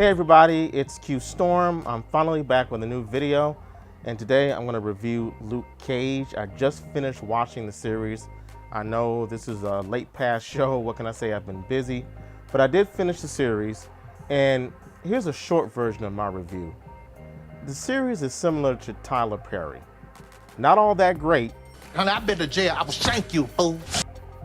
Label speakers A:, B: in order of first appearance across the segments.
A: Hey everybody, it's Q Storm. I'm finally back with a new video, and today I'm going to review Luke Cage. I just finished watching the series. I know this is a late past show. What can I say? I've been busy, but I did finish the series, and here's a short version of my review. The series is similar to Tyler Perry. Not all that great.
B: Honey, I've been to jail. I will shank you, fool.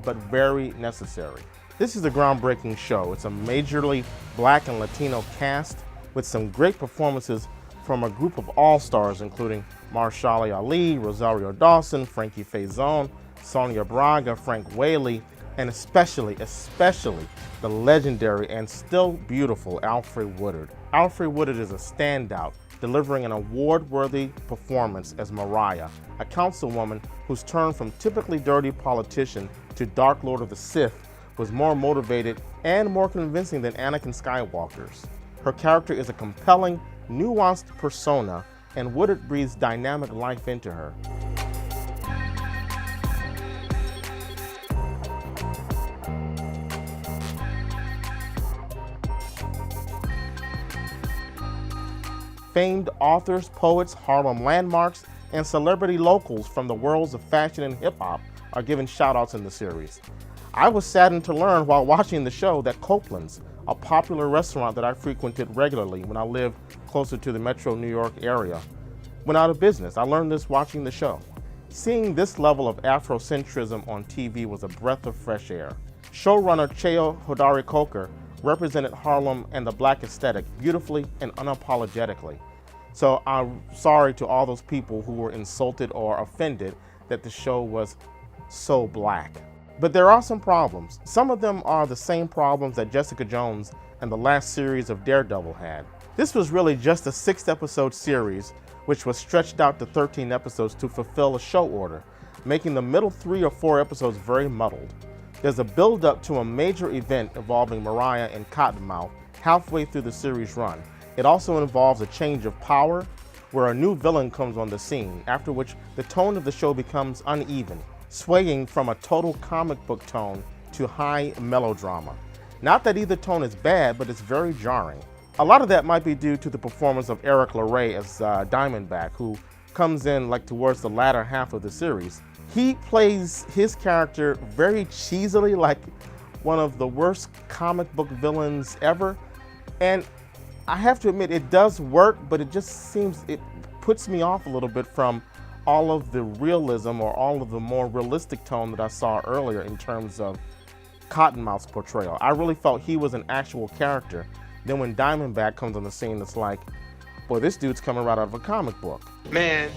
A: But very necessary. This is a groundbreaking show. It's a majorly Black and Latino cast with some great performances from a group of all-stars, including Mahershala Ali, Rosario Dawson, Frankie Faison, Sonia Braga, Frank Whaley, and especially the legendary and still beautiful Alfre Woodard. Alfre Woodard is a standout, delivering an award-worthy performance as Mariah, a councilwoman who's turned from typically dirty politician to Dark Lord of the Sith was more motivated and more convincing than Anakin Skywalker's. Her character is a compelling, nuanced persona, and Woodard breathes dynamic life into her. Famed authors, poets, Harlem landmarks, and celebrity locals from the worlds of fashion and hip-hop are given shout-outs in the series. I was saddened to learn while watching the show that Copeland's, a popular restaurant that I frequented regularly when I lived closer to the metro New York area, went out of business. I learned this watching the show. Seeing this level of Afrocentrism on TV was a breath of fresh air. Showrunner Cheo Hodari Coker represented Harlem and the Black aesthetic beautifully and unapologetically. So I'm sorry to all those people who were insulted or offended that the show was so black. But there are some problems. Some of them are the same problems that Jessica Jones and the last series of Daredevil had. This was really just a 6-episode series, which was stretched out to 13 episodes to fulfill a show order, making the middle 3 or 4 episodes very muddled. There's a build-up to a major event involving Mariah and Cottonmouth halfway through the series run. It also involves a change of power, where a new villain comes on the scene, after which the tone of the show becomes uneven, swaying from a total comic book tone to high melodrama. Not that either tone is bad, but it's very jarring. A lot of that might be due to the performance of Eric LeRae as Diamondback, who comes in like towards the latter half of the series. He plays his character very cheesily, like one of the worst comic book villains ever. And I have to admit, it does work, but it just seems, it puts me off a little bit from all of the realism or all of the more realistic tone that I saw earlier in terms of Cottonmouth's portrayal. I really felt he was an actual character. Then when Diamondback comes on the scene, it's like, boy, this dude's coming right out of a comic book.
C: Man,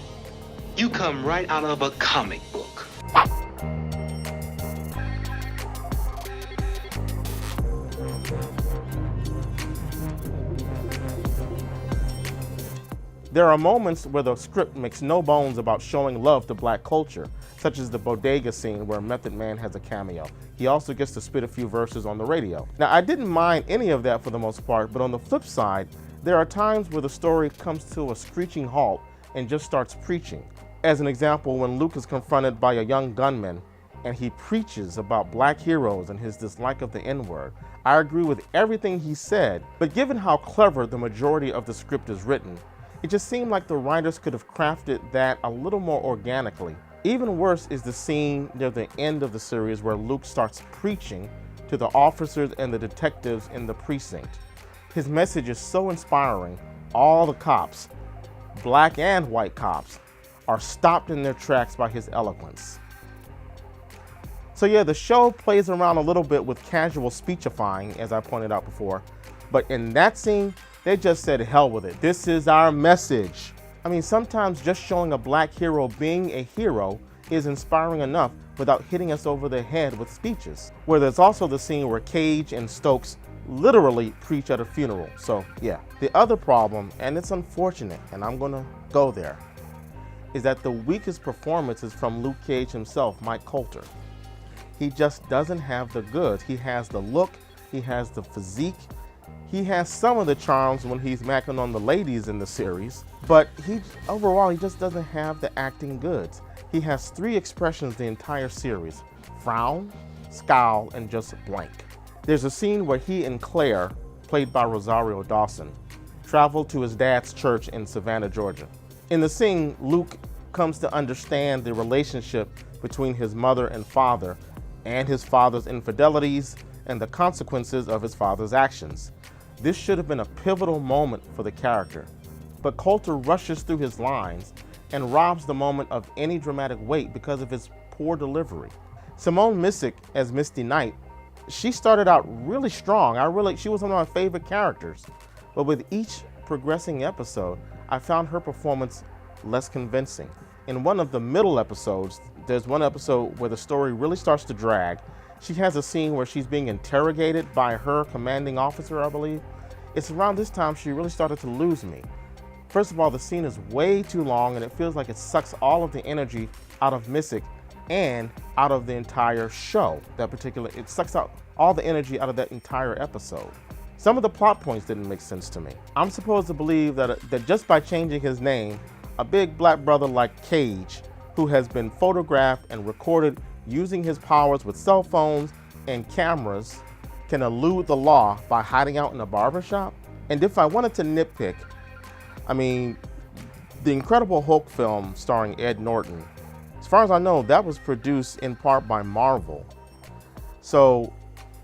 C: you come right out of a comic book.
A: There are moments where the script makes no bones about showing love to Black culture, such as the bodega scene where Method Man has a cameo. He also gets to spit a few verses on the radio. Now, I didn't mind any of that for the most part, but on the flip side, there are times where the story comes to a screeching halt and just starts preaching. As an example, when Luke is confronted by a young gunman and he preaches about Black heroes and his dislike of the N-word. I agree with everything he said, but given how clever the majority of the script is written, it just seemed like the writers could have crafted that a little more organically. Even worse is the scene near the end of the series where Luke starts preaching to the officers and the detectives in the precinct. His message is so inspiring. All the cops, Black and white cops, are stopped in their tracks by his eloquence. So yeah, the show plays around a little bit with casual speechifying, as I pointed out before, but in that scene, they just said, hell with it. This is our message. I mean, sometimes just showing a Black hero being a hero is inspiring enough without hitting us over the head with speeches. Where there's also the scene where Cage and Stokes literally preach at a funeral. So yeah, the other problem, and it's unfortunate, and I'm gonna go there, is that the weakest performance is from Luke Cage himself, Mike Coulter. He just doesn't have the goods. He has the look, he has the physique, he has some of the charms when he's macking on the ladies in the series, but overall he just doesn't have the acting goods. He has 3 expressions the entire series: frown, scowl, and just blank. There's a scene where he and Claire played by Rosario Dawson, traveled to his dad's church in Savannah, Georgia. In the scene, Luke comes to understand the relationship between his mother and father, and his father's infidelities and the consequences of his father's actions. This should have been a pivotal moment for the character, but Coulter rushes through his lines and robs the moment of any dramatic weight because of his poor delivery. Simone Missick as Misty Knight, she started out really strong. She was one of my favorite characters, but with each progressing episode, I found her performance less convincing. In one of the middle episodes, there's one episode where the story really starts to drag. She has a scene where she's being interrogated by her commanding officer, I believe. It's around this time she really started to lose me. First of all, the scene is way too long and it feels like it sucks all of the energy out of Missick and out of the entire show. It sucks out all the energy out of that entire episode. Some of the plot points didn't make sense to me. I'm supposed to believe that just by changing his name, a big black brother like Cage, who has been photographed and recorded using his powers with cell phones and cameras, can elude the law by hiding out in a barbershop. And if I wanted to nitpick, I mean, the Incredible Hulk film starring Ed Norton, as far as I know, that was produced in part by Marvel. So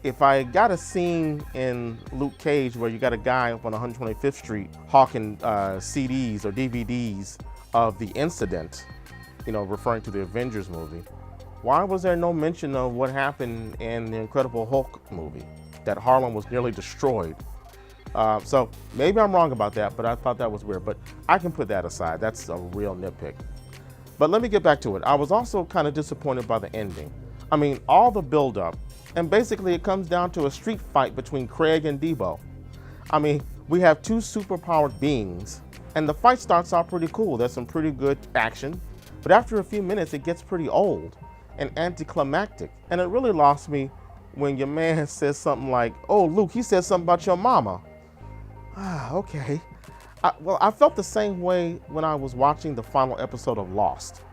A: if I got a scene in Luke Cage where you got a guy up on 125th Street hawking CDs or DVDs of the incident, referring to the Avengers movie, why was there no mention of what happened in the Incredible Hulk movie, that Harlem was nearly destroyed? So maybe I'm wrong about that, but I thought that was weird. But I can put that aside. That's a real nitpick. But let me get back to it. I was also kind of disappointed by the ending. I mean, all the buildup, and basically it comes down to a street fight between Craig and Debo. I mean, we have two superpowered beings, and the fight starts out pretty cool. There's some pretty good action, but after a few minutes, it gets pretty old and anticlimactic. And it really lost me when your man says something like, "Oh, Luke, he said something about your mama." Okay. I felt the same way when I was watching the final episode of Lost.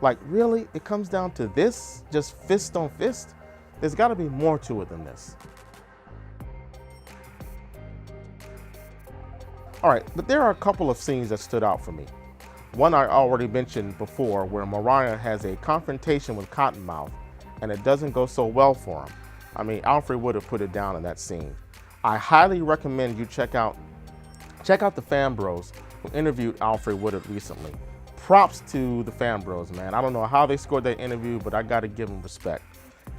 A: Like, really? It comes down to this? Just fist on fist? There's got to be more to it than this. All right, but there are a couple of scenes that stood out for me. One I already mentioned before, where Mariah has a confrontation with Cottonmouth, and it doesn't go so well for him. I mean, Alfred would have put it down in that scene. I highly recommend you check out the Fan Bros who interviewed Alfred Woodard recently. Props to the Fan Bros, man. I don't know how they scored that interview, but I gotta give them respect.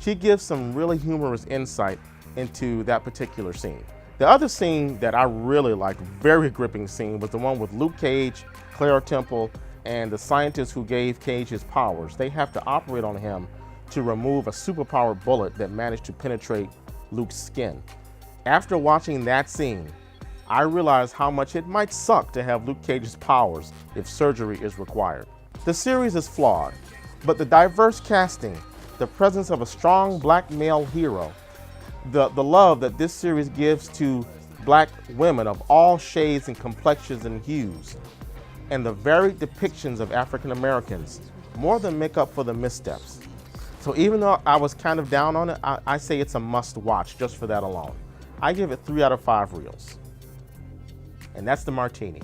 A: She gives some really humorous insight into that particular scene. The other scene that I really liked, very gripping scene, was the one with Luke Cage, Claire Temple, and the scientist who gave Cage his powers. They have to operate on him to remove a superpowered bullet that managed to penetrate Luke's skin. After watching that scene, I realized how much it might suck to have Luke Cage's powers if surgery is required. The series is flawed, but the diverse casting, the presence of a strong black male hero, the love that this series gives to black women of all shades and complexions and hues, and the varied depictions of African Americans more than make up for the missteps. So even though I was kind of down on it, I say it's a must watch just for that alone. I give it 3 out of 5 reels. And that's the martini.